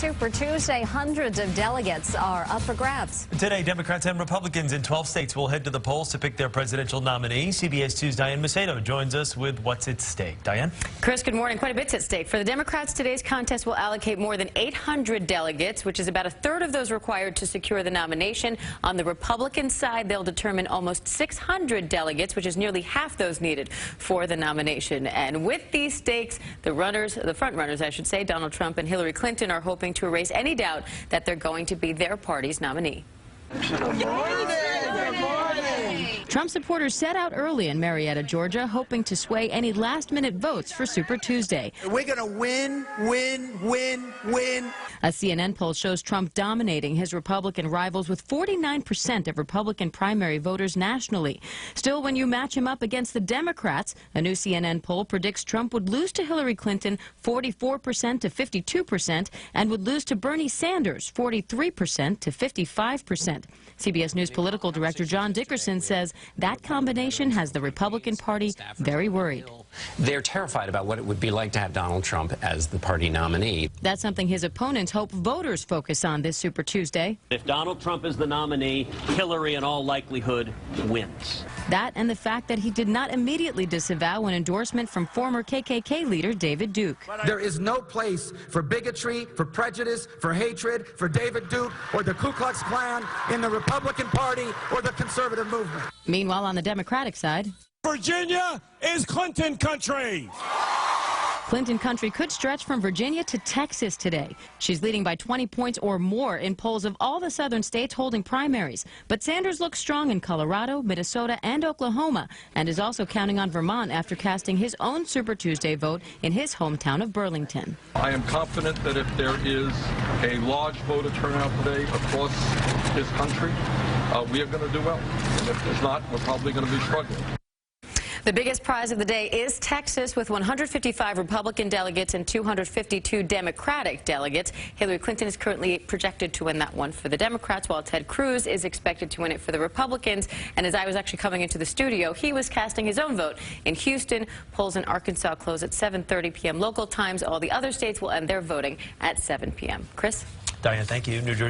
Super Tuesday, hundreds of delegates are up for grabs. Today, Democrats and Republicans in 12 states will head to the polls to pick their presidential nominee. CBS 2's Diane Macedo joins us with what's at stake. Diane? Chris, good morning. Quite a bit's at stake. For the Democrats, today's contest will allocate more than 800 delegates, which is about a third of those required to secure the nomination. On the Republican side, they'll determine almost 600 delegates, which is nearly half those needed for the nomination. And with these stakes, the front runners, I should say, Donald Trump and Hillary Clinton, are hoping to erase any doubt that they're going to be their party's nominee. Trump supporters set out early in Marietta, Georgia, hoping to sway any last-minute votes for Super Tuesday. We're going to win. A CNN poll shows Trump dominating his Republican rivals with 49% of Republican primary voters nationally. Still, when you match him up against the Democrats, a new CNN poll predicts Trump would lose to Hillary Clinton 44% to 52% and would lose to Bernie Sanders 43% to 55%. CBS News political director John Dickerson says that combination has the Republican Party very worried. They're terrified about what it would be like to have Donald Trump as the party nominee. That's something his opponents hope voters focus on this Super Tuesday. If Donald Trump is the nominee, Hillary in all likelihood wins. That and the fact that he did not immediately disavow an endorsement from former KKK leader David Duke. There is no place for bigotry, for prejudice, for hatred, for David Duke or the Ku Klux Klan in the Republican Party or the conservative movement. Meanwhile, on the Democratic side, Virginia is Clinton country. Clinton country could stretch from Virginia to Texas today. She's leading by 20 points or more in polls of all the southern states holding primaries. But Sanders looks strong in Colorado, Minnesota, and Oklahoma, and is also counting on Vermont after casting his own Super Tuesday vote in his hometown of Burlington. I am confident that if there is a large voter turnout today across this country, we are going to do well. And if there's not, we're probably going to be struggling. The biggest prize of the day is Texas, with 155 Republican delegates and 252 Democratic delegates. Hillary Clinton is currently projected to win that one for the Democrats, while Ted Cruz is expected to win it for the Republicans. And as I was actually coming into the studio, he was casting his own vote in Houston. Polls in Arkansas close at 7:30 p.m. local times. All the other states will end their voting at 7 p.m. Chris? Diane, thank you. New Jersey.